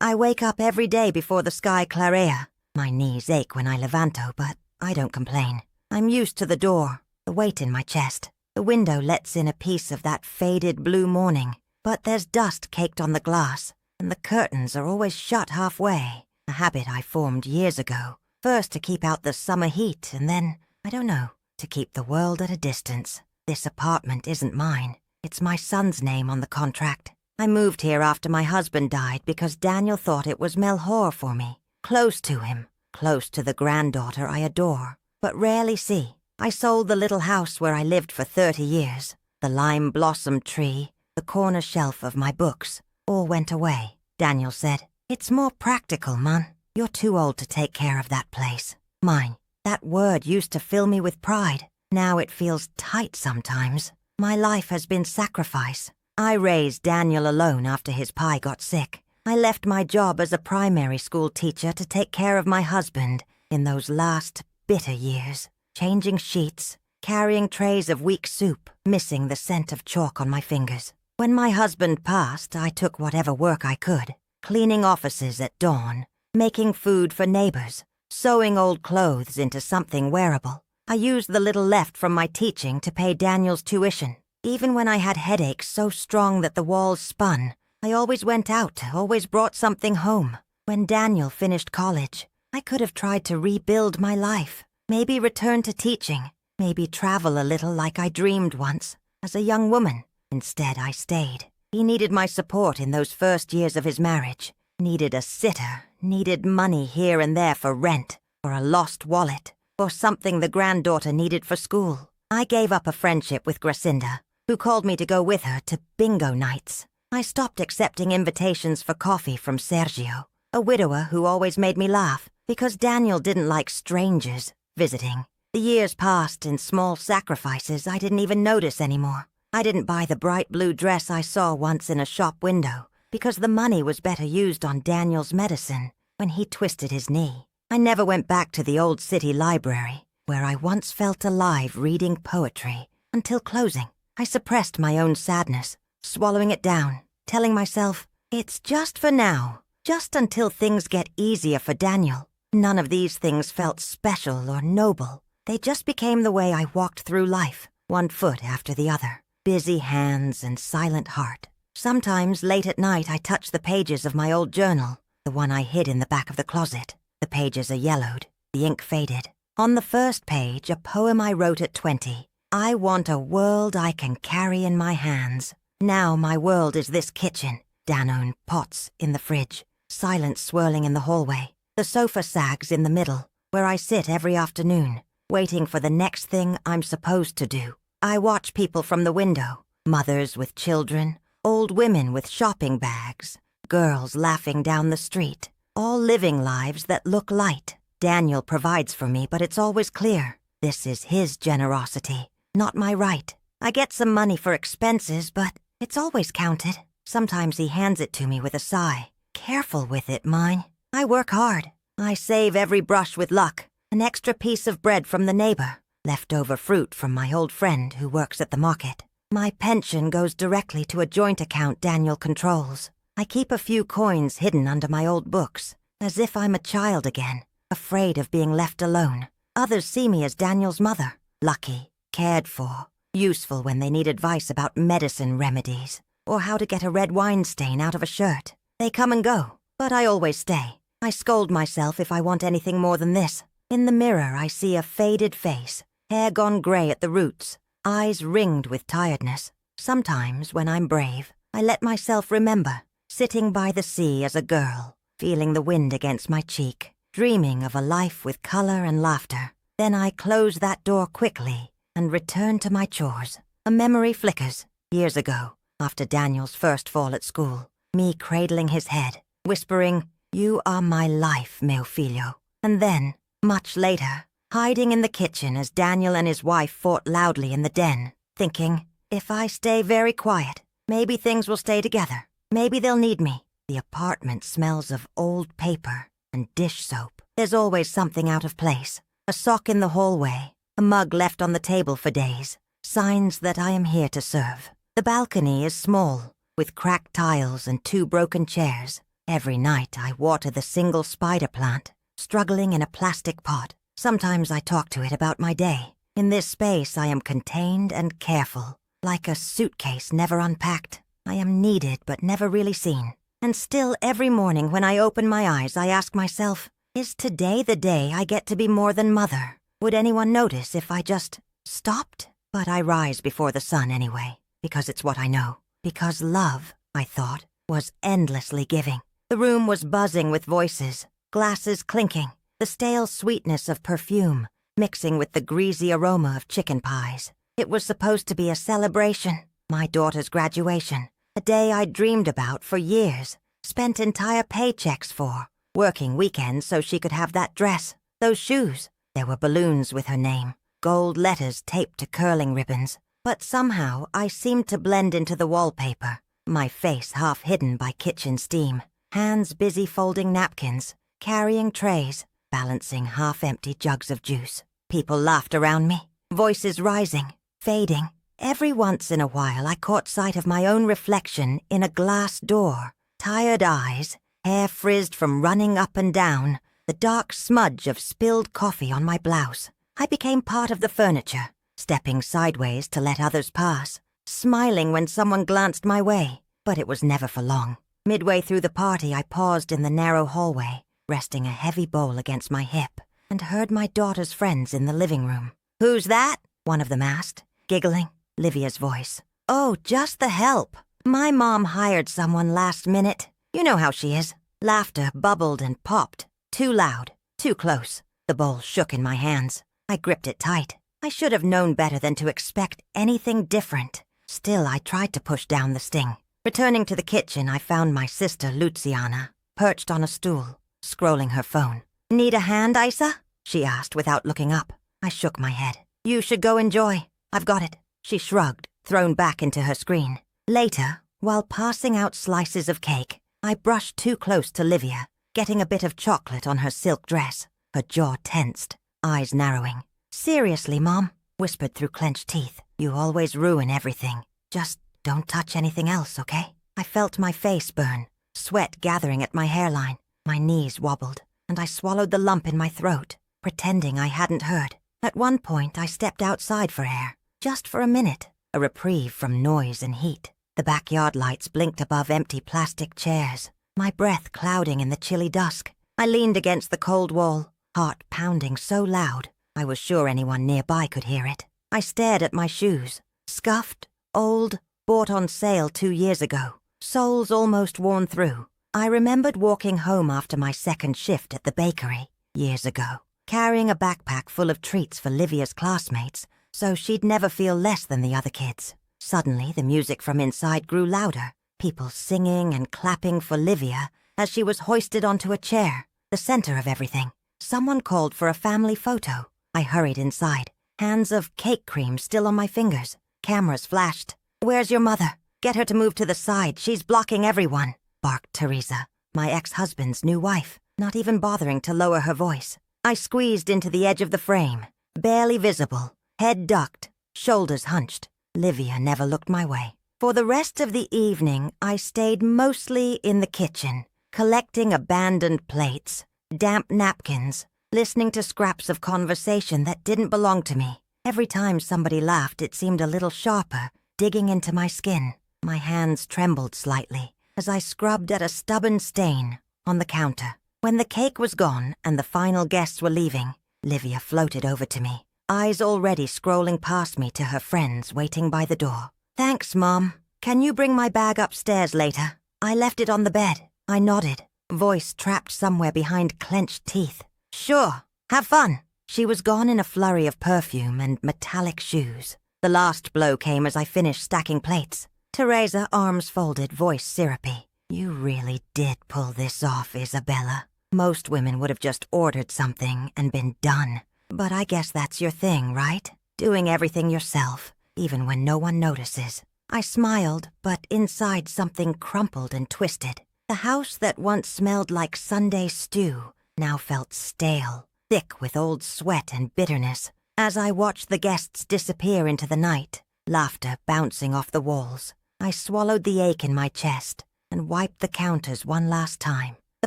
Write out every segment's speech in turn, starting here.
I wake up every day before the sky clarea. My knees ache when I levanto, but I don't complain. I'm used to the door, the weight in my chest. The window lets in a piece of that faded blue morning, but there's dust caked on the glass, and the curtains are always shut halfway, a habit I formed years ago. First to keep out the summer heat, and then, I don't know, to keep the world at a distance. This apartment isn't mine. It's my son's name on the contract. I moved here after my husband died because Daniel thought it was Melhor for me. Close to him, close to the granddaughter I adore, but rarely see. I sold the little house where I lived for 30 years. The lime blossom tree, the corner shelf of my books, all went away. Daniel said, "It's more practical, man. You're too old to take care of that place." Mine. That word used to fill me with pride. Now it feels tight sometimes. My life has been sacrifice. I raised Daniel alone after his pie got sick. I left my job as a primary school teacher to take care of my husband in those last bitter years. Changing sheets, carrying trays of weak soup, missing the scent of chalk on my fingers. When my husband passed, I took whatever work I could, cleaning offices at dawn, making food for neighbors, sewing old clothes into something wearable. I used the little left from my teaching to pay Daniel's tuition. Even when I had headaches so strong that the walls spun, I always went out, always brought something home. When Daniel finished college, I could have tried to rebuild my life. Maybe return to teaching. Maybe travel a little like I dreamed once, as a young woman. Instead, I stayed. He needed my support in those first years of his marriage. Needed a sitter, needed money here and there for rent, or a lost wallet, or something the granddaughter needed for school. I gave up a friendship with Gracinda, who called me to go with her to bingo nights. I stopped accepting invitations for coffee from Sergio, a widower who always made me laugh, because Daniel didn't like strangers visiting. The years passed in small sacrifices I didn't even notice anymore. I didn't buy the bright blue dress I saw once in a shop window, because the money was better used on Daniel's medicine when he twisted his knee. I never went back to the old city library, where I once felt alive reading poetry, until closing. I suppressed my own sadness, swallowing it down, telling myself, it's just for now, just until things get easier for Daniel. None of these things felt special or noble. They just became the way I walked through life, one foot after the other. Busy hands and silent heart. Sometimes late at night I touch the pages of my old journal, the one I hid in the back of the closet. The pages are yellowed, the ink faded. On the first page, a poem I wrote at 20. I want a world I can carry in my hands. Now my world is this kitchen. Danone pots in the fridge. Silence swirling in the hallway. The sofa sags in the middle, where I sit every afternoon, waiting for the next thing I'm supposed to do. I watch people from the window. Mothers with children, old women with shopping bags, girls laughing down the street, all living lives that look light. Daniel provides for me, but it's always clear. This is his generosity, not my right. I get some money for expenses, but it's always counted. Sometimes he hands it to me with a sigh. Careful with it, mine. I work hard. I save every brush with luck. An extra piece of bread from the neighbor. Leftover fruit from my old friend who works at the market. My pension goes directly to a joint account Daniel controls. I keep a few coins hidden under my old books, as if I'm a child again, afraid of being left alone. Others see me as Daniel's mother, lucky, cared for, useful when they need advice about medicine remedies, or how to get a red wine stain out of a shirt. They come and go, but I always stay. I scold myself if I want anything more than this. In the mirror, I see a faded face, hair gone gray at the roots, eyes ringed with tiredness. Sometimes, when I'm brave, I let myself remember, sitting by the sea as a girl, feeling the wind against my cheek, dreaming of a life with color and laughter. Then I close that door quickly and return to my chores. A memory flickers. Years ago, after Daniel's first fall at school, me cradling his head, whispering, "You are my life, meu filho." And then, much later, hiding in the kitchen as Daniel and his wife fought loudly in the den, thinking, if I stay very quiet, maybe things will stay together. Maybe they'll need me. The apartment smells of old paper and dish soap. There's always something out of place. A sock in the hallway, a mug left on the table for days. Signs that I am here to serve. The balcony is small, with cracked tiles and 2 broken chairs. Every night I water the single spider plant, struggling in a plastic pot. Sometimes I talk to it about my day. In this space I am contained and careful, like a suitcase never unpacked. I am needed but never really seen. And still every morning when I open my eyes I ask myself, is today the day I get to be more than mother? Would anyone notice if I just stopped? But I rise before the sun anyway, because it's what I know. Because love, I thought, was endlessly giving. The room was buzzing with voices, glasses clinking, the stale sweetness of perfume mixing with the greasy aroma of chicken pies. It was supposed to be a celebration, my daughter's graduation, a day I'd dreamed about for years, spent entire paychecks for, working weekends so she could have that dress, those shoes. There were balloons with her name, gold letters taped to curling ribbons, but somehow I seemed to blend into the wallpaper, my face half hidden by kitchen steam, hands busy folding napkins, carrying trays, balancing half-empty jugs of juice. People laughed around me, voices rising, fading. Every once in a while I caught sight of my own reflection in a glass door, tired eyes, hair frizzed from running up and down, the dark smudge of spilled coffee on my blouse. I became part of the furniture, stepping sideways to let others pass, smiling when someone glanced my way, but it was never for long. Midway through the party I paused in the narrow hallway, resting a heavy bowl against my hip, and heard my daughter's friends in the living room. "Who's that?" one of them asked, giggling. Livia's voice. "Oh, just the help. My mom hired someone last minute. You know how she is." Laughter bubbled and popped. Too loud, too close. The bowl shook in my hands. I gripped it tight. I should have known better than to expect anything different. Still, I tried to push down the sting. Returning to the kitchen, I found my sister Luciana, perched on a stool, scrolling her phone. "Need a hand, Isa?" she asked without looking up. I shook my head. "You should go enjoy. I've got it." She shrugged, thrown back into her screen. Later, while passing out slices of cake, I brushed too close to Livia, getting a bit of chocolate on her silk dress. Her jaw tensed, eyes narrowing. "Seriously, Mom," whispered through clenched teeth. "You always ruin everything. Just don't touch anything else, okay?" I felt my face burn, sweat gathering at my hairline. My knees wobbled, and I swallowed the lump in my throat, pretending I hadn't heard. At one point, I stepped outside for air. Just for a minute, a reprieve from noise and heat. The backyard lights blinked above empty plastic chairs, my breath clouding in the chilly dusk. I leaned against the cold wall, heart pounding so loud I was sure anyone nearby could hear it. I stared at my shoes, scuffed, old, bought on sale 2 years ago, soles almost worn through. I remembered walking home after my second shift at the bakery, years ago, carrying a backpack full of treats for Livia's classmates, so she'd never feel less than the other kids. Suddenly, the music from inside grew louder, people singing and clapping for Livia as she was hoisted onto a chair, the center of everything. Someone called for a family photo. I hurried inside, hands of cake cream still on my fingers. Cameras flashed. "Where's your mother? Get her to move to the side. She's blocking everyone," barked Teresa, my ex-husband's new wife, not even bothering to lower her voice. I squeezed into the edge of the frame, barely visible, head ducked, shoulders hunched. Livia never looked my way. For the rest of the evening, I stayed mostly in the kitchen, collecting abandoned plates, damp napkins, listening to scraps of conversation that didn't belong to me. Every time somebody laughed, it seemed a little sharper, digging into my skin. My hands trembled slightly as I scrubbed at a stubborn stain on the counter. When the cake was gone and the final guests were leaving, Livia floated over to me, eyes already scrolling past me to her friends waiting by the door. "Thanks, Mom. Can you bring my bag upstairs later? I left it on the bed." I nodded, voice trapped somewhere behind clenched teeth. "Sure. Have fun." She was gone in a flurry of perfume and metallic shoes. The last blow came as I finished stacking plates. Teresa, arms folded, voice syrupy. "You really did pull this off, Isabella. Most women would have just ordered something and been done. But I guess that's your thing, right? Doing everything yourself, even when no one notices." I smiled, but inside something crumpled and twisted. The house that once smelled like Sunday stew now felt stale, thick with old sweat and bitterness. As I watched the guests disappear into the night, laughter bouncing off the walls, I swallowed the ache in my chest and wiped the counters one last time. The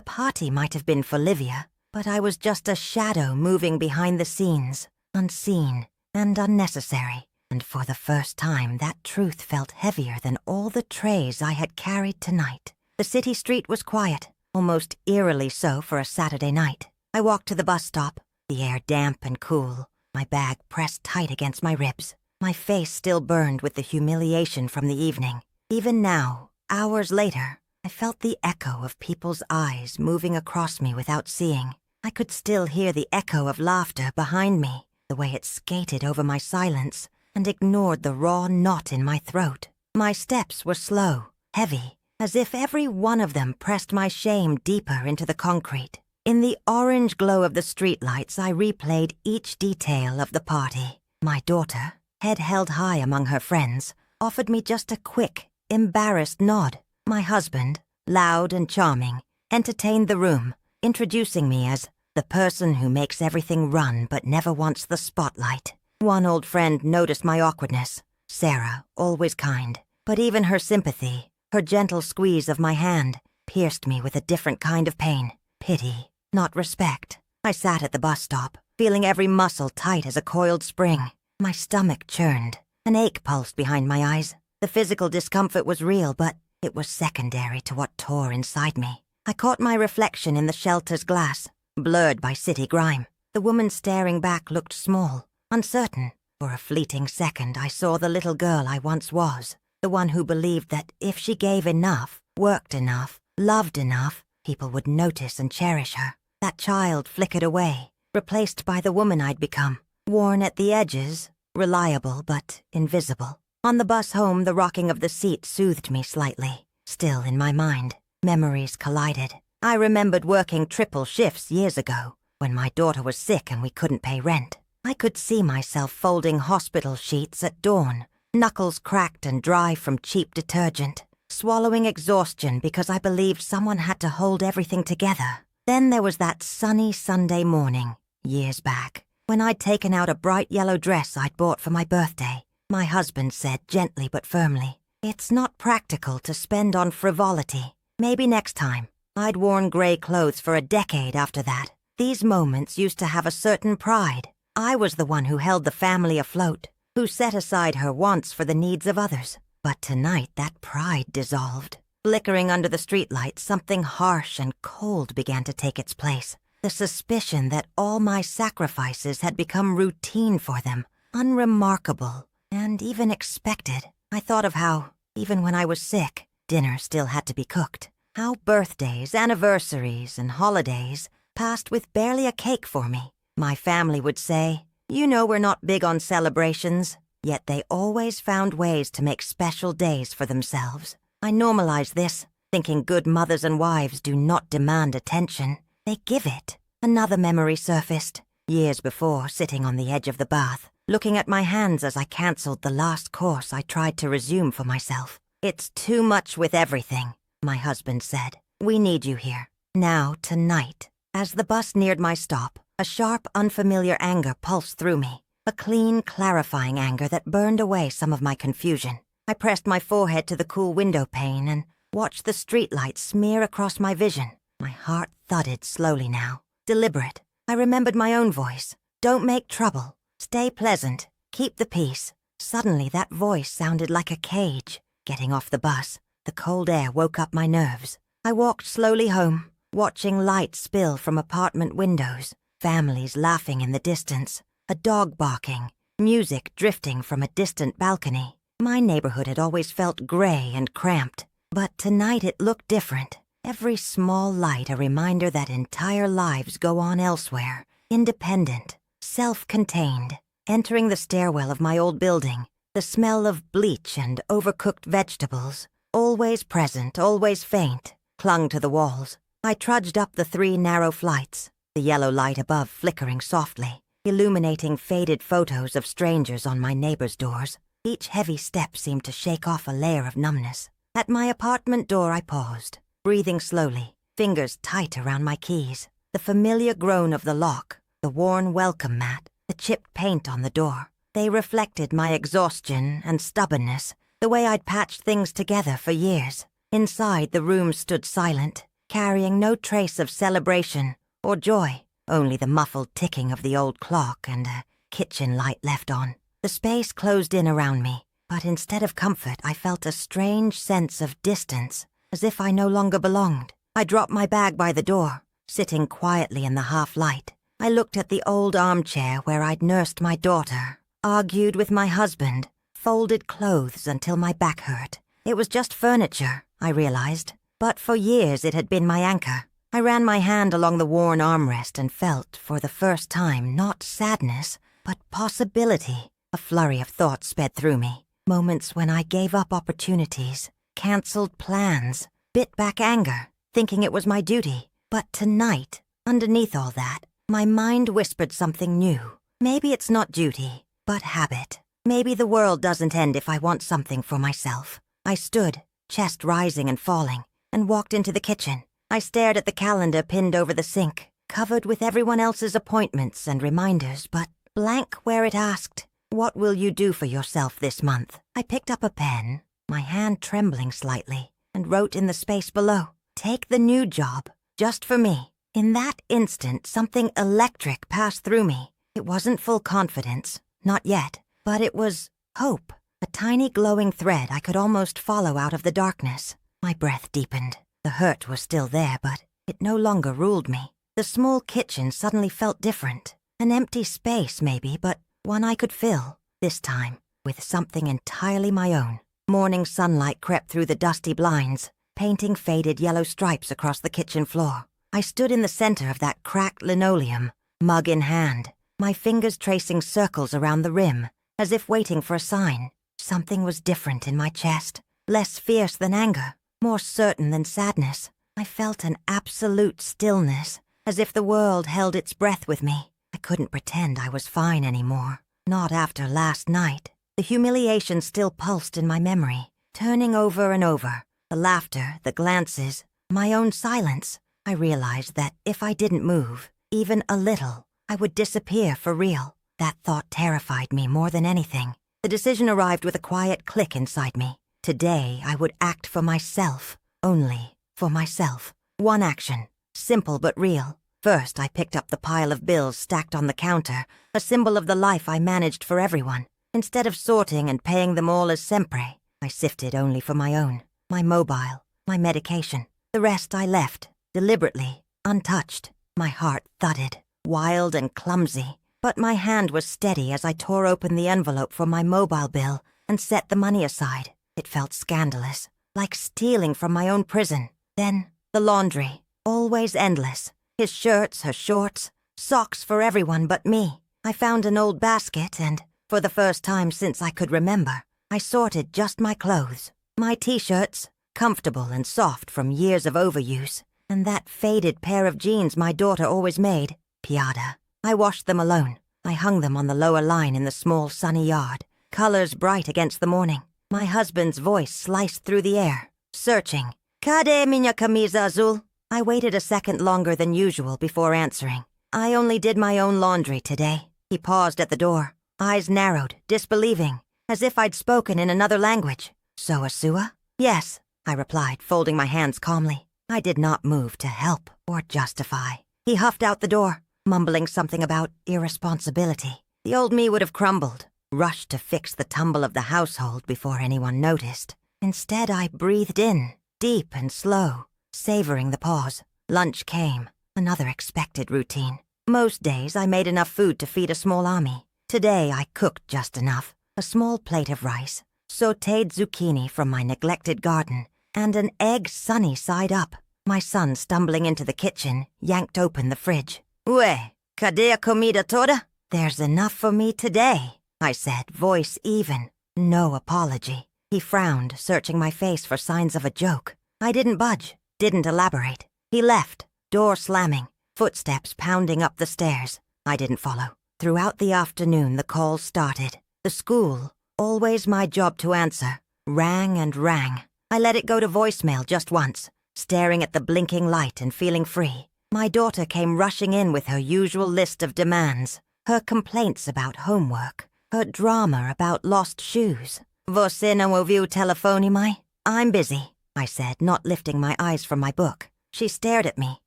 party might have been for Livia, but I was just a shadow moving behind the scenes, unseen and unnecessary. And for the first time, that truth felt heavier than all the trays I had carried tonight. The city street was quiet, almost eerily so for a Saturday night. I walked to the bus stop, the air damp and cool, my bag pressed tight against my ribs. My face still burned with the humiliation from the evening. Even now, hours later, I felt the echo of people's eyes moving across me without seeing. I could still hear the echo of laughter behind me, the way it skated over my silence and ignored the raw knot in my throat. My steps were slow, heavy, as if every one of them pressed my shame deeper into the concrete. In the orange glow of the streetlights, I replayed each detail of the party. My daughter, head held high among her friends, offered me just a quick, embarrassed nod. My husband, loud and charming, entertained the room, introducing me as the person who makes everything run but never wants the spotlight. One old friend noticed my awkwardness. Sarah, always kind, but even her sympathy, her gentle squeeze of my hand, pierced me with a different kind of pain. Pity, not respect. I sat at the bus stop, feeling every muscle tight as a coiled spring. My stomach churned. An ache pulsed behind my eyes. The physical discomfort was real, but it was secondary to what tore inside me. I caught my reflection in the shelter's glass, blurred by city grime. The woman staring back looked small, uncertain. For a fleeting second, I saw the little girl I once was, the one who believed that if she gave enough, worked enough, loved enough, people would notice and cherish her. That child flickered away, replaced by the woman I'd become, worn at the edges, reliable but invisible. On the bus home, the rocking of the seat soothed me slightly. Still in my mind, memories collided. I remembered working triple shifts years ago, when my daughter was sick and we couldn't pay rent. I could see myself folding hospital sheets at dawn, knuckles cracked and dry from cheap detergent, swallowing exhaustion because I believed someone had to hold everything together. Then there was that sunny Sunday morning, years back, when I'd taken out a bright yellow dress I'd bought for my birthday. My husband said gently but firmly, "It's not practical to spend on frivolity. Maybe next time." I'd worn gray clothes for a decade after that. These moments used to have a certain pride. I was the one who held the family afloat, who set aside her wants for the needs of others. But tonight that pride dissolved. Flickering under the streetlights, something harsh and cold began to take its place. The suspicion that all my sacrifices had become routine for them, unremarkable, and even expected. I thought of how, even when I was sick, dinner still had to be cooked. How birthdays, anniversaries, and holidays passed with barely a cake for me. My family would say, "You know we're not big on celebrations," yet they always found ways to make special days for themselves. I normalized this, thinking good mothers and wives do not demand attention. They give it. Another memory surfaced. Years before, sitting on the edge of the bath, looking at my hands as I cancelled the last course I tried to resume for myself. "It's too much with everything," my husband said. "We need you here. Now, tonight." As the bus neared my stop, a sharp, unfamiliar anger pulsed through me. A clean, clarifying anger that burned away some of my confusion. I pressed my forehead to the cool window pane and watched the streetlight smear across my vision. My heart thudded slowly now, deliberate. I remembered my own voice. "Don't make trouble. Stay pleasant. Keep the peace." Suddenly that voice sounded like a cage. Getting off the bus, the cold air woke up my nerves. I walked slowly home, watching light spill from apartment windows, families laughing in the distance, a dog barking, music drifting from a distant balcony. My neighborhood had always felt gray and cramped, but tonight it looked different. Every small light a reminder that entire lives go on elsewhere, independent, self-contained. Entering the stairwell of my old building, the smell of bleach and overcooked vegetables, always present, always faint, clung to the walls. I trudged up the 3 narrow flights, the yellow light above flickering softly, illuminating faded photos of strangers on my neighbors' doors. Each heavy step seemed to shake off a layer of numbness. At my apartment door I paused, breathing slowly, fingers tight around my keys. The familiar groan of the lock, the worn welcome mat, the chipped paint on the door. They reflected my exhaustion and stubbornness, the way I'd patched things together for years. Inside, the room stood silent, carrying no trace of celebration or joy, only the muffled ticking of the old clock and a kitchen light left on. The space closed in around me, but instead of comfort, I felt a strange sense of distance, as if I no longer belonged. I dropped my bag by the door, sitting quietly in the half-light. I looked at the old armchair where I'd nursed my daughter, argued with my husband, folded clothes until my back hurt. It was just furniture, I realized, but for years it had been my anchor. I ran my hand along the worn armrest and felt, for the first time, not sadness, but possibility. A flurry of thoughts sped through me. Moments when I gave up opportunities, cancelled plans, bit back anger, thinking it was my duty. But tonight, underneath all that, my mind whispered something new. Maybe it's not duty, but habit. Maybe the world doesn't end if I want something for myself. I stood, chest rising and falling, and walked into the kitchen. I stared at the calendar pinned over the sink, covered with everyone else's appointments and reminders, but blank where it asked, "What will you do for yourself this month?" I picked up a pen, my hand trembling slightly, and wrote in the space below, "Take the new job, just for me." In that instant, something electric passed through me. It wasn't full confidence, not yet, but it was hope, a tiny glowing thread I could almost follow out of the darkness. My breath deepened. The hurt was still there, but it no longer ruled me. The small kitchen suddenly felt different. An empty space, maybe, but one I could fill, this time, with something entirely my own. Morning sunlight crept through the dusty blinds, painting faded yellow stripes across the kitchen floor. I stood in the center of that cracked linoleum, mug in hand, my fingers tracing circles around the rim, as if waiting for a sign. Something was different in my chest, less fierce than anger, more certain than sadness. I felt an absolute stillness, as if the world held its breath with me. I couldn't pretend I was fine anymore. Not after last night. The humiliation still pulsed in my memory, turning over and over. The laughter, the glances, my own silence. I realized that if I didn't move, even a little, I would disappear for real. That thought terrified me more than anything. The decision arrived with a quiet click inside me. Today, I would act for myself, only for myself. One action, simple but real. First, I picked up the pile of bills stacked on the counter, a symbol of the life I managed for everyone. Instead of sorting and paying them all as sempre, I sifted only for my own, my mobile, my medication. The rest I left, deliberately, untouched. My heart thudded, wild and clumsy, but my hand was steady as I tore open the envelope for my mobile bill and set the money aside. It felt scandalous, like stealing from my own prison. Then, the laundry, always endless. His shirts, her shorts, socks for everyone but me. I found an old basket and, for the first time since I could remember, I sorted just my clothes. My t-shirts, comfortable and soft from years of overuse, and that faded pair of jeans my daughter always made, Piada. I washed them alone. I hung them on the lower line in the small sunny yard, colors bright against the morning. My husband's voice sliced through the air, searching. "Cadê minha camisa azul?" I waited a second longer than usual before answering. "I only did my own laundry today." He paused at the door, eyes narrowed, disbelieving, as if I'd spoken in another language. "So, Asua?" "Yes," I replied, folding my hands calmly. I did not move to help or justify. He huffed out the door, mumbling something about irresponsibility. The old me would have crumbled, rushed to fix the tumble of the household before anyone noticed. Instead, I breathed in, deep and slow, savoring the pause. Lunch came, another expected routine. Most days I made enough food to feed a small army. Today I cooked just enough. A small plate of rice, sautéed zucchini from my neglected garden, and an egg sunny side up. My son, stumbling into the kitchen, yanked open the fridge. "Ué, cadê a comida toda?" "There's enough for me today," I said, voice even. No apology. He frowned, searching my face for signs of a joke. I didn't budge, didn't elaborate. He left, door slamming, footsteps pounding up the stairs. I didn't follow. Throughout the afternoon, the calls started. The school, always my job to answer, rang and rang. I let it go to voicemail just once, staring at the blinking light and feeling free. My daughter came rushing in with her usual list of demands, her complaints about homework, her drama about lost shoes. "Você não ouviu o telefone, mãe? I'm busy." I said, not lifting my eyes from my book. She stared at me,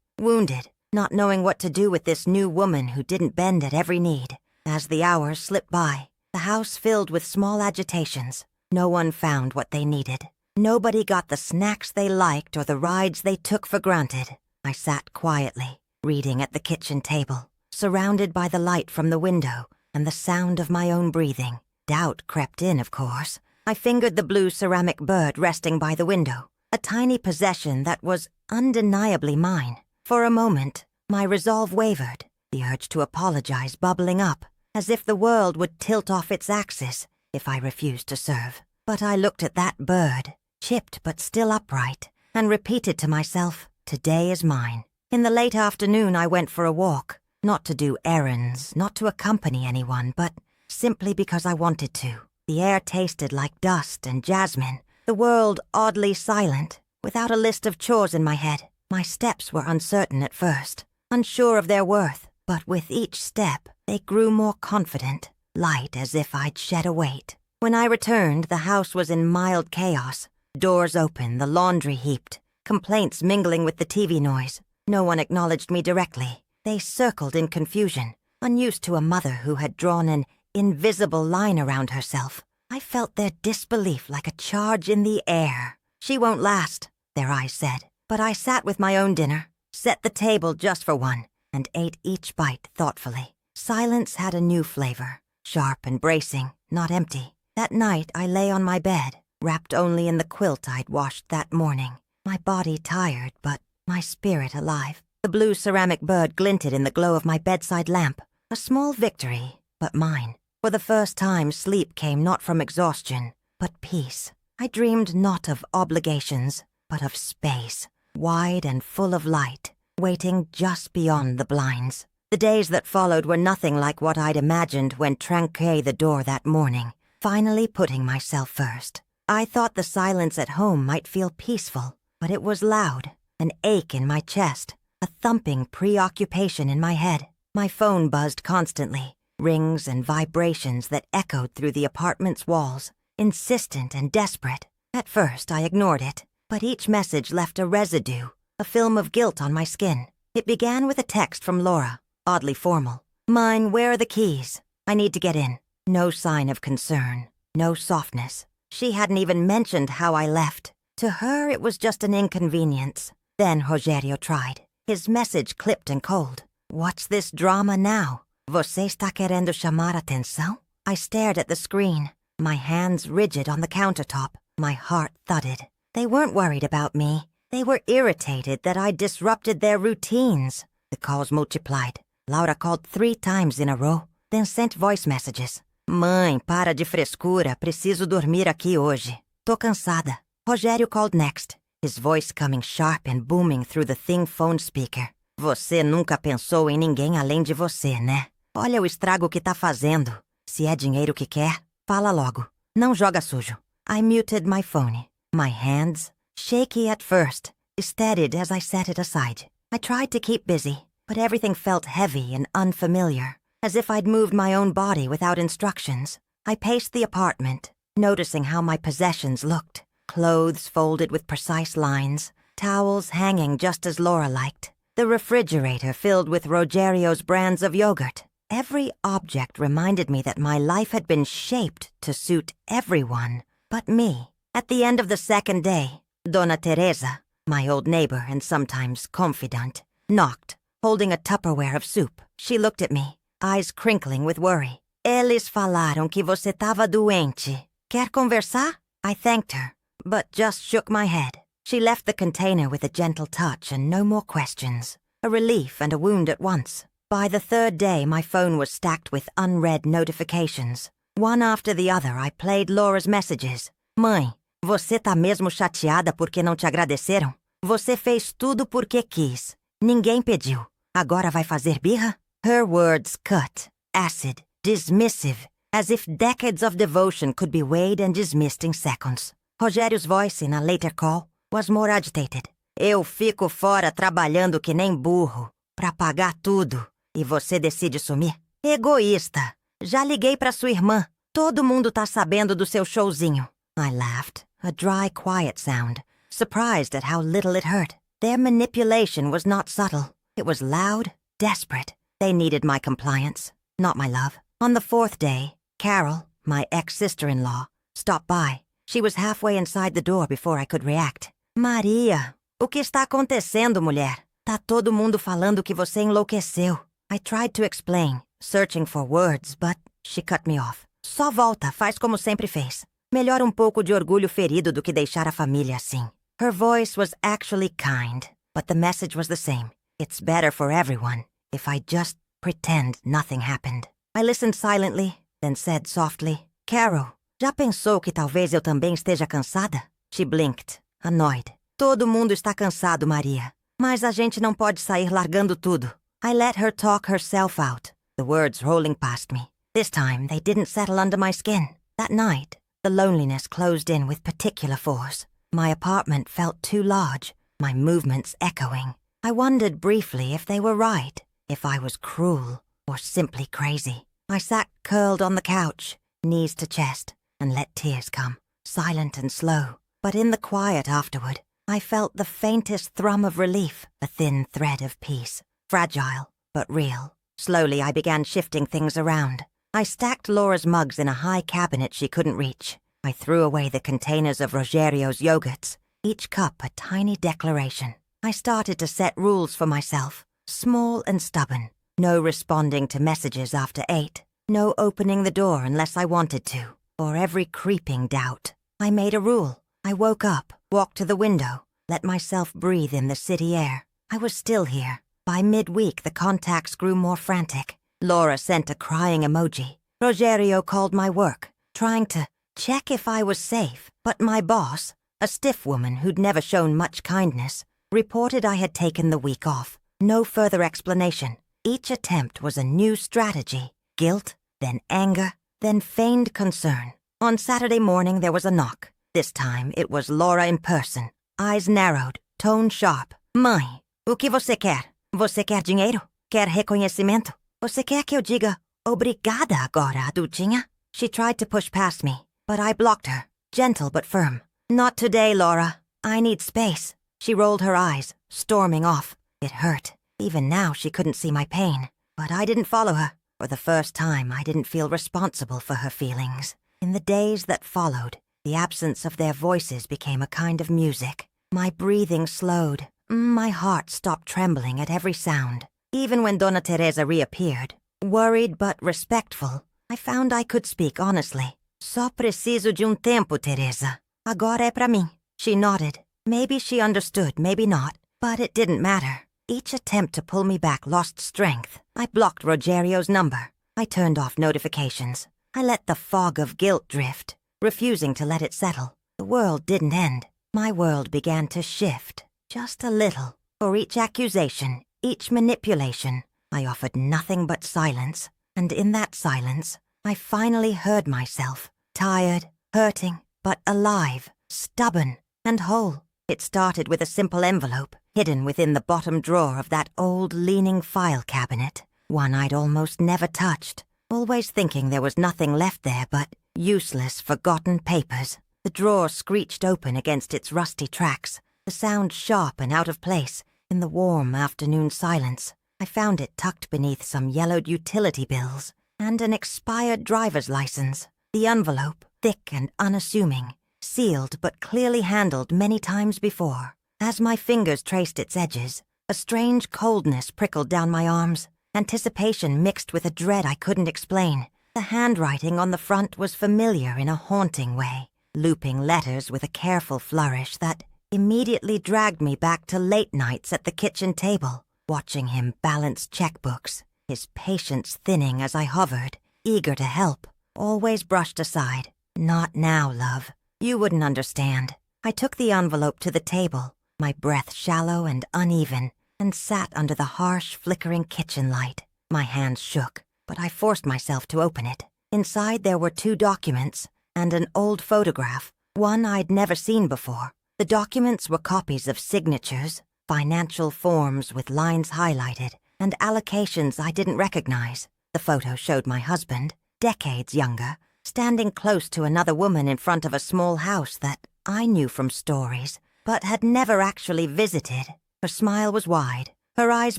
wounded, not knowing what to do with this new woman who didn't bend at every need. As the hours slipped by, the house filled with small agitations. No one found what they needed. Nobody got the snacks they liked or the rides they took for granted. I sat quietly, reading at the kitchen table, surrounded by the light from the window and the sound of my own breathing. Doubt crept in, of course. I fingered the blue ceramic bird resting by the window, a tiny possession that was undeniably mine. For a moment, my resolve wavered, the urge to apologize bubbling up, as if the world would tilt off its axis if I refused to serve. But I looked at that bird, chipped but still upright, and repeated to myself, today is mine. In the late afternoon, I went for a walk, not to do errands, not to accompany anyone, but simply because I wanted to. The air tasted like dust and jasmine, the world oddly silent, without a list of chores in my head. My steps were uncertain at first, unsure of their worth, but with each step, they grew more confident, light as if I'd shed a weight. When I returned, the house was in mild chaos. Doors open, the laundry heaped, complaints mingling with the TV noise. No one acknowledged me directly. They circled in confusion, unused to a mother who had drawn an invisible line around herself. I felt their disbelief like a charge in the air. She won't last, their eyes said. But I sat with my own dinner, set the table just for one, and ate each bite thoughtfully. Silence had a new flavor, sharp and bracing, not empty. That night I lay on my bed, wrapped only in the quilt I'd washed that morning. My body tired, but my spirit alive. The blue ceramic bird glinted in the glow of my bedside lamp. A small victory, but mine. For the first time, sleep came not from exhaustion, but peace. I dreamed not of obligations, but of space, wide and full of light, waiting just beyond the blinds. The days that followed were nothing like what I'd imagined when tranqué the door that morning, finally putting myself first. I thought the silence at home might feel peaceful, but it was loud, an ache in my chest, a thumping preoccupation in my head. My phone buzzed constantly, rings and vibrations that echoed through the apartment's walls, insistent and desperate. At first, I ignored it, but each message left a residue, a film of guilt on my skin. It began with a text from Laura, oddly formal. "Mine, where are the keys? I need to get in." No sign of concern, no softness. She hadn't even mentioned how I left. To her, it was just an inconvenience. Then Rogério tried, his message clipped and cold. "What's this drama now? Você está querendo chamar atenção?" I stared at the screen, my hands rigid on the countertop. My heart thudded. They weren't worried about me. They were irritated that I disrupted their routines. The calls multiplied. Laura called 3 times in a row, then sent voice messages. "Mãe, para de frescura, preciso dormir aqui hoje. Tô cansada." Rogério called next, his voice coming sharp and booming through the thin phone speaker. "Você nunca pensou em ninguém além de você, né? Olha o estrago que tá fazendo. Se é dinheiro que quer, fala logo. Não joga sujo." I muted my phone, my hands, shaky at first, steadied as I set it aside. I tried to keep busy, but everything felt heavy and unfamiliar, as if I'd moved my own body without instructions. I paced the apartment, noticing how my possessions looked. Clothes folded with precise lines, towels hanging just as Laura liked, the refrigerator filled with Rogério's brands of yogurt. Every object reminded me that my life had been shaped to suit everyone but me. At the end of the second day, Dona Teresa, my old neighbor and sometimes confidant, knocked, holding a Tupperware of soup. She looked at me, eyes crinkling with worry. "Eles falaram que você estava doente. Quer conversar?" I thanked her, but just shook my head. She left the container with a gentle touch and no more questions. A relief and a wound at once. By the third day, my phone was stacked with unread notifications. One after the other, I played Laura's messages. "Mãe, você tá mesmo chateada porque não te agradeceram? Você fez tudo porque quis. Ninguém pediu. Agora vai fazer birra?" Her words cut, acid, dismissive, as if decades of devotion could be weighed and dismissed in seconds. Rogério's voice in a later call was more agitated. "Eu fico fora trabalhando que nem burro, pra pagar tudo, e você decide sumir? Egoísta! Já liguei pra sua irmã. Todo mundo tá sabendo do seu showzinho." I laughed, a dry, quiet sound, surprised at how little it hurt. Their manipulation was not subtle. It was loud, desperate. They needed my compliance, not my love. On the 4th day, Carol, my ex-sister-in-law, stopped by. She was halfway inside the door before I could react. Maria, o que está acontecendo, mulher? Tá todo mundo falando que você enlouqueceu. I tried to explain, searching for words, but she cut me off. Só volta, faz como sempre fez. Melhor pouco de orgulho ferido do que deixar a família assim. Her voice was actually kind, but the message was the same. It's better for everyone if I just pretend nothing happened. I listened silently, then said softly, Carol, já pensou que talvez eu também esteja cansada? She blinked, annoyed. Todo mundo está cansado, Maria. Mas a gente não pode sair largando tudo. I let her talk herself out, the words rolling past me. This time, they didn't settle under my skin. That night, the loneliness closed in with particular force. My apartment felt too large, my movements echoing. I wondered briefly if they were right, if I was cruel or simply crazy. I sat curled on the couch, knees to chest, and let tears come, silent and slow. But in the quiet afterward, I felt the faintest thrum of relief, a thin thread of peace. Fragile, but real. Slowly, I began shifting things around. I stacked Laura's mugs in a high cabinet she couldn't reach. I threw away the containers of Rogerio's yogurts, each cup a tiny declaration. I started to set rules for myself, small and stubborn. No responding to messages after 8. No opening the door unless I wanted to, or every creeping doubt. I made a rule. I woke up, walked to the window, let myself breathe in the city air. I was still here. By midweek, the contacts grew more frantic. Laura sent a crying emoji. Rogerio called my work, trying to check if I was safe, but my boss, a stiff woman who'd never shown much kindness, reported I had taken the week off. No further explanation. Each attempt was a new strategy. Guilt, then anger, then feigned concern. On Saturday morning, there was a knock. This time, it was Laura in person. Eyes narrowed, tone sharp. Mãe, o que você quer? Você quer dinheiro? Quer reconhecimento? Você quer que eu diga obrigada agora, adultinha? She tried to push past me, but I blocked her, gentle but firm. Not today, Laura. I need space. She rolled her eyes, storming off. It hurt. Even now, she couldn't see my pain. But I didn't follow her. For the first time, I didn't feel responsible for her feelings. In the days that followed, the absence of their voices became a kind of music. My breathing slowed. My heart stopped trembling at every sound. Even when Dona Teresa reappeared, worried but respectful, I found I could speak honestly. Só preciso de tempo, Teresa. Agora é pra mim. She nodded. Maybe she understood, maybe not. But it didn't matter. Each attempt to pull me back lost strength. I blocked Rogerio's number. I turned off notifications. I let the fog of guilt drift, refusing to let it settle. The world didn't end. My world began to shift, just a little. For each accusation, each manipulation, I offered nothing but silence. And in that silence, I finally heard myself. Tired, hurting, but alive, stubborn, and whole. It started with a simple envelope, hidden within the bottom drawer of that old leaning file cabinet. One I'd almost never touched, always thinking there was nothing left there but useless, forgotten papers. The drawer screeched open against its rusty tracks, the sound sharp and out of place in the warm afternoon silence. I found it tucked beneath some yellowed utility bills and an expired driver's license. The envelope, thick and unassuming, sealed but clearly handled many times before. As my fingers traced its edges, a strange coldness prickled down my arms, anticipation mixed with a dread I couldn't explain. The handwriting on the front was familiar in a haunting way, looping letters with a careful flourish that immediately dragged me back to late nights at the kitchen table, watching him balance checkbooks, his patience thinning as I hovered, eager to help, always brushed aside. Not now, love. You wouldn't understand. I took the envelope to the table, my breath shallow and uneven, and sat under the harsh, flickering kitchen light. My hands shook, but I forced myself to open it. Inside there were 2 documents and an old photograph, one I'd never seen before. The documents were copies of signatures, financial forms with lines highlighted, and allocations I didn't recognize. The photo showed my husband, decades younger, standing close to another woman in front of a small house that I knew from stories, but had never actually visited. Her smile was wide, her eyes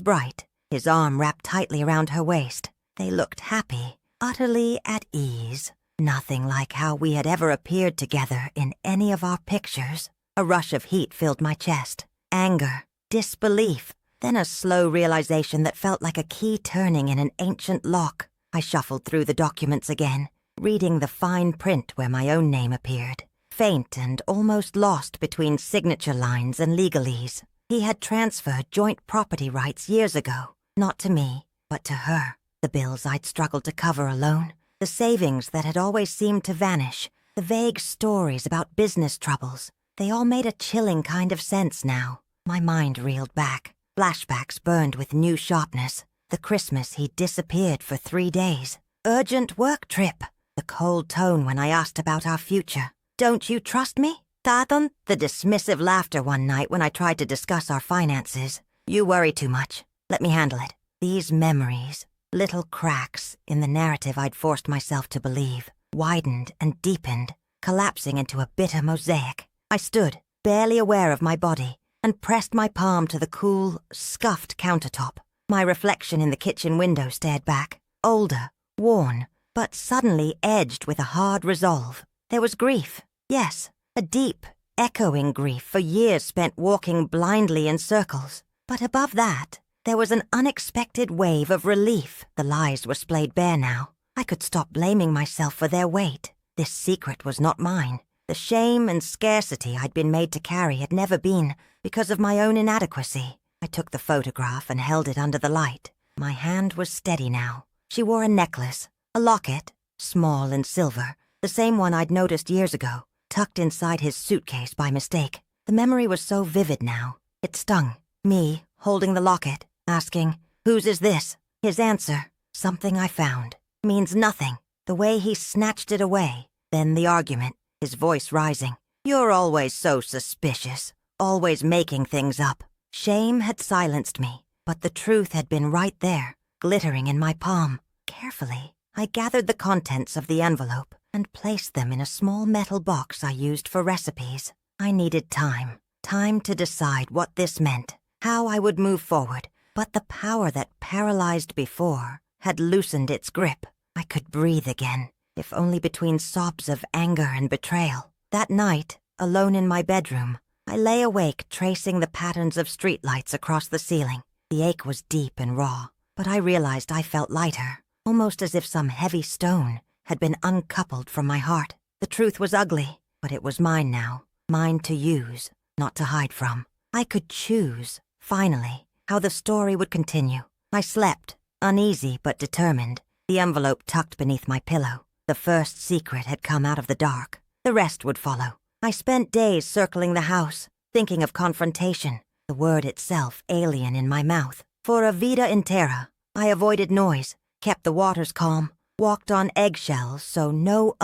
bright, his arm wrapped tightly around her waist. They looked happy, utterly at ease. Nothing like how we had ever appeared together in any of our pictures. A rush of heat filled my chest. Anger, disbelief, then a slow realization that felt like a key turning in an ancient lock. I shuffled through the documents again, reading the fine print where my own name appeared, faint and almost lost between signature lines and legalese. He had transferred joint property rights years ago, not to me, but to her. The bills I'd struggled to cover alone, the savings that had always seemed to vanish, the vague stories about business troubles, they all made a chilling kind of sense now. My mind reeled back. Flashbacks burned with new sharpness. The Christmas he'd disappeared for 3 days. Urgent work trip. The cold tone when I asked about our future. Don't you trust me? Taton? The dismissive laughter one night when I tried to discuss our finances. You worry too much. Let me handle it. These memories, little cracks in the narrative I'd forced myself to believe, widened and deepened, collapsing into a bitter mosaic. I stood, barely aware of my body, and pressed my palm to the cool, scuffed countertop. My reflection in the kitchen window stared back, older, worn, but suddenly edged with a hard resolve. There was grief, yes, a deep, echoing grief for years spent walking blindly in circles. But above that, there was an unexpected wave of relief. The lies were splayed bare now. I could stop blaming myself for their weight. This secret was not mine. The shame and scarcity I'd been made to carry had never been because of my own inadequacy. I took the photograph and held it under the light. My hand was steady now. She wore a necklace, a locket, small and silver, the same one I'd noticed years ago, tucked inside his suitcase by mistake. The memory was so vivid now. It stung. Me, holding the locket, asking, "Whose is this?" His answer, "Something I found," means nothing. The way he snatched it away. Then the argument, his voice rising. "You're always so suspicious, always making things up." Shame had silenced me, but the truth had been right there, glittering in my palm. Carefully, I gathered the contents of the envelope and placed them in a small metal box I used for recipes. I needed time to decide what this meant, how I would move forward, but the power that paralyzed before had loosened its grip. I could breathe again, if only between sobs of anger and betrayal. That night, alone in my bedroom, I lay awake tracing the patterns of streetlights across the ceiling. The ache was deep and raw, but I realized I felt lighter, almost as if some heavy stone had been uncoupled from my heart. The truth was ugly, but it was mine now, mine to use, not to hide from. I could choose, finally, how the story would continue. I slept, uneasy but determined, the envelope tucked beneath my pillow. The first secret had come out of the dark. The rest would follow. I spent days circling the house, thinking of confrontation, the word itself alien in my mouth. For a vida intera, I avoided noise, kept the waters calm, walked on eggshells so no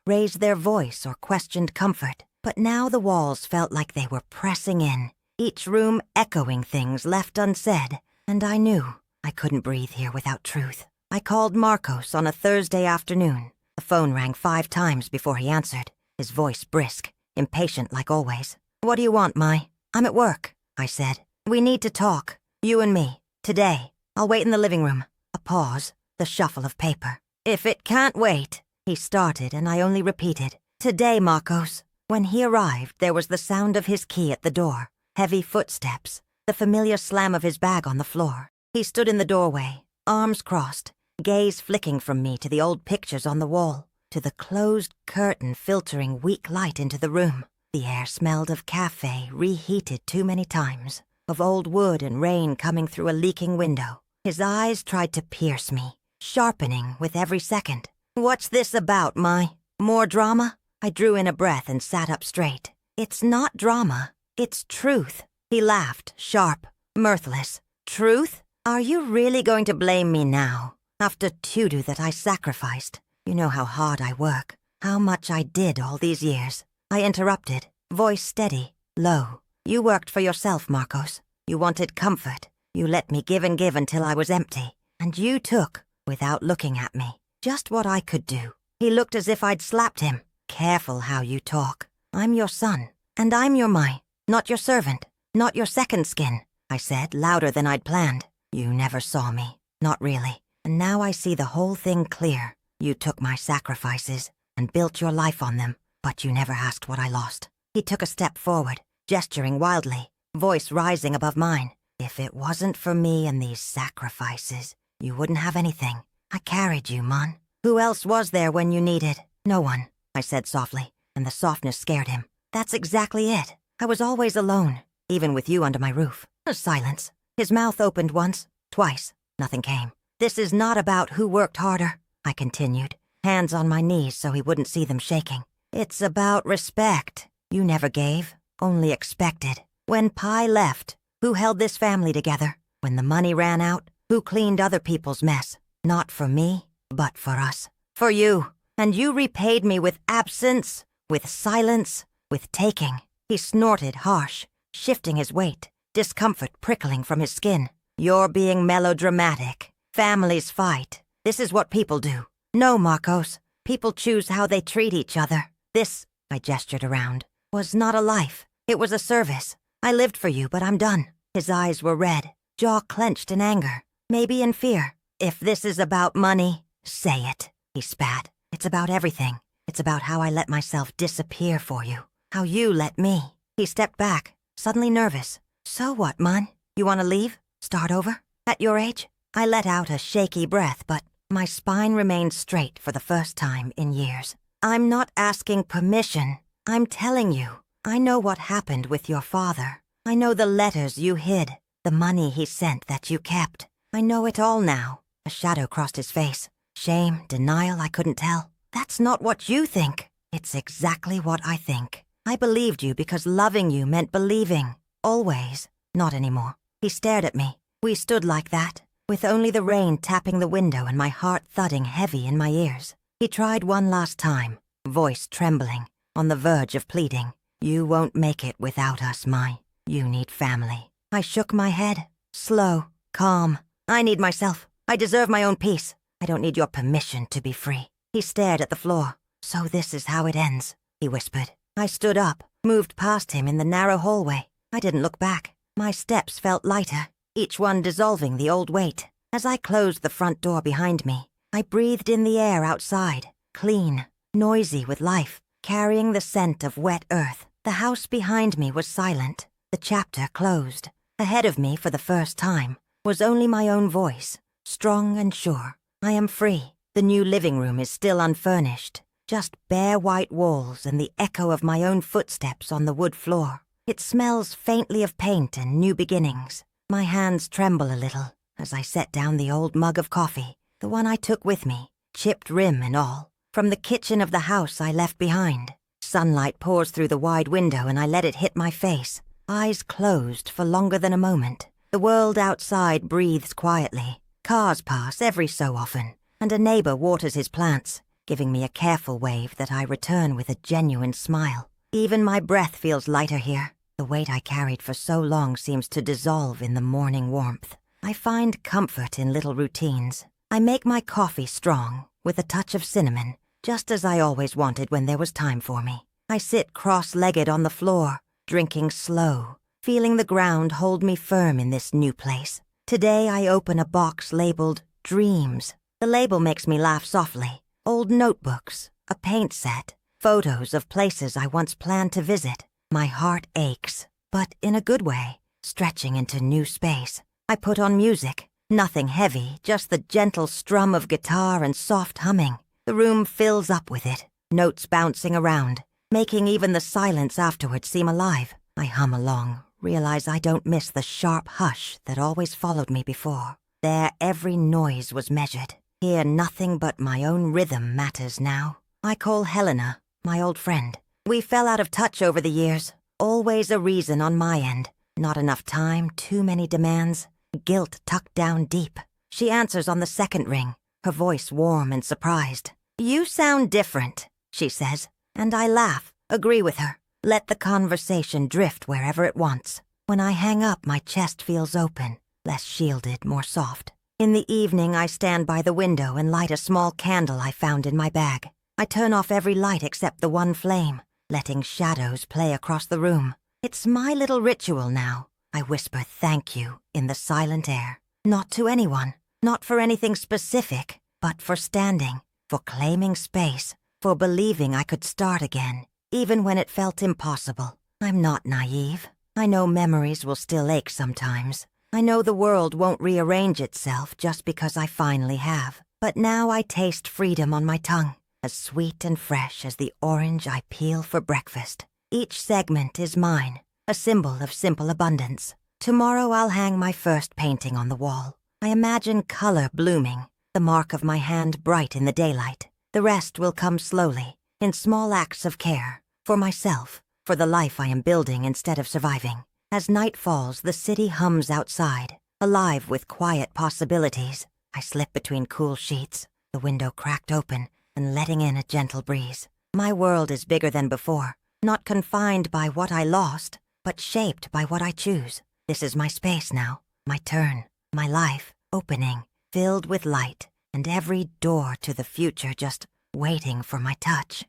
raised their voice or questioned comfort. But now the walls felt like they were pressing in, each room echoing things left unsaid, and I knew I couldn't breathe here without truth. I called Marcos on a Thursday afternoon. The phone rang 5 times before he answered, his voice brisk, impatient like always. "What do you want, Mai?" "I'm at work," I said. "We need to talk, you and me, today. I'll wait in the living room." A pause, the shuffle of paper. "If it can't wait," he started, and I only repeated, "Today, Marcos." When he arrived, there was the sound of his key at the door, heavy footsteps, the familiar slam of his bag on the floor. He stood in the doorway, arms crossed, gaze flicking from me to the old pictures on the wall, to the closed curtain filtering weak light into the room. The air smelled of cafe reheated too many times, of old wood and rain coming through a leaking window. His eyes tried to pierce me, sharpening with every second. "What's this about, Mai? More drama?" I drew in a breath and sat up straight. "It's not drama, it's truth." He laughed, sharp, mirthless. "Truth? Are you really going to blame me now? After Tudu that I sacrificed? You know how hard I work, how much I did all these years." I interrupted, voice steady, low. "You worked for yourself, Marcos. You wanted comfort. You let me give and give until I was empty. And you took, without looking at me, just what I could do." He looked as if I'd slapped him. "Careful how you talk. I'm your son, and I'm your Mai, Not your servant. Not your second skin, I said, louder than I'd planned. You never saw me. Not really. And now I see the whole thing clear. You took my sacrifices and built your life on them, but you never asked what I lost. He took a step forward, gesturing wildly, voice rising above mine. If it wasn't for me and these sacrifices, you wouldn't have anything. I carried you, Mon. Who else was there when you needed? No one, I said softly, and the softness scared him. That's exactly it. I was always alone, even with you under my roof. A silence. His mouth opened once, twice. Nothing came. This is not about who worked harder, I continued, hands on my knees so he wouldn't see them shaking. It's about respect. You never gave, only expected. When Pi left, who held this family together? When the money ran out, who cleaned other people's mess? Not for me, but for us. For you. And you repaid me with absence, with silence, with taking. He snorted harsh, shifting his weight, discomfort prickling from his skin. You're being melodramatic. Families fight. This is what people do. No, Marcos. People choose how they treat each other. This, I gestured around, was not a life. It was a service. I lived for you, but I'm done. His eyes were red, jaw clenched in anger, maybe in fear. If this is about money, say it, he spat. It's about everything. It's about how I let myself disappear for you. How you let me. He stepped back, suddenly nervous. So what, Mon? You want to leave? Start over? At your age? I let out a shaky breath, but my spine remained straight for the first time in years. I'm not asking permission. I'm telling you. I know what happened with your father. I know the letters you hid, the money he sent that you kept. I know it all now. A shadow crossed his face. Shame, denial, I couldn't tell. That's not what you think. It's exactly what I think. I believed you because loving you meant believing. Always. Not anymore. He stared at me. We stood like that, with only the rain tapping the window and my heart thudding heavy in my ears. He tried one last time, voice trembling, on the verge of pleading. You won't make it without us, Mai. You need family. I shook my head, slow, calm. I need myself. I deserve my own peace. I don't need your permission to be free. He stared at the floor. So this is how it ends, he whispered. I stood up, moved past him in the narrow hallway. I didn't look back. My steps felt lighter, each one dissolving the old weight. As I closed the front door behind me, I breathed in the air outside, clean, noisy with life, carrying the scent of wet earth. The house behind me was silent, the chapter closed. Ahead of me, for the first time, was only my own voice, strong and sure. I am free. The new living room is still unfurnished, just bare white walls and the echo of my own footsteps on the wood floor. It smells faintly of paint and new beginnings. My hands tremble a little as I set down the old mug of coffee, the one I took with me, chipped rim and all, from the kitchen of the house I left behind. Sunlight pours through the wide window and I let it hit my face, eyes closed for longer than a moment. The world outside breathes quietly. Cars pass every so often, and a neighbor waters his plants, giving me a careful wave that I return with a genuine smile. Even my breath feels lighter here. The weight I carried for so long seems to dissolve in the morning warmth. I find comfort in little routines. I make my coffee strong, with a touch of cinnamon, just as I always wanted when there was time for me. I sit cross-legged on the floor, drinking slow, feeling the ground hold me firm in this new place. Today I open a box labeled Dreams. The label makes me laugh softly. Old notebooks, a paint set, photos of places I once planned to visit. My heart aches, but in a good way, stretching into new space. I put on music, nothing heavy, just the gentle strum of guitar and soft humming. The room fills up with it, notes bouncing around, making even the silence afterwards seem alive. I hum along, realize I don't miss the sharp hush that always followed me before. There every noise was measured. Here nothing but my own rhythm matters now. I call Helena, my old friend. We fell out of touch over the years. Always a reason on my end. Not enough time, too many demands. Guilt tucked down deep. She answers on the second ring, her voice warm and surprised. You sound different, she says, and I laugh, agree with her. Let the conversation drift wherever it wants. When I hang up, my chest feels open, less shielded, more soft. In the evening, I stand by the window and light a small candle I found in my bag. I turn off every light except the one flame, letting shadows play across the room. It's my little ritual now. I whisper thank you in the silent air. Not to anyone, not for anything specific, but for standing, for claiming space, for believing I could start again, even when it felt impossible. I'm not naive. I know memories will still ache sometimes. I know the world won't rearrange itself just because I finally have. But now I taste freedom on my tongue, as sweet and fresh as the orange I peel for breakfast. Each segment is mine, a symbol of simple abundance. Tomorrow I'll hang my first painting on the wall. I imagine color blooming, the mark of my hand bright in the daylight. The rest will come slowly, in small acts of care, for myself, for the life I am building instead of surviving. As night falls, the city hums outside, alive with quiet possibilities. I slip between cool sheets, the window cracked open and letting in a gentle breeze. My world is bigger than before, not confined by what I lost, but shaped by what I choose. This is my space now, my turn, my life, opening, filled with light, and every door to the future just waiting for my touch.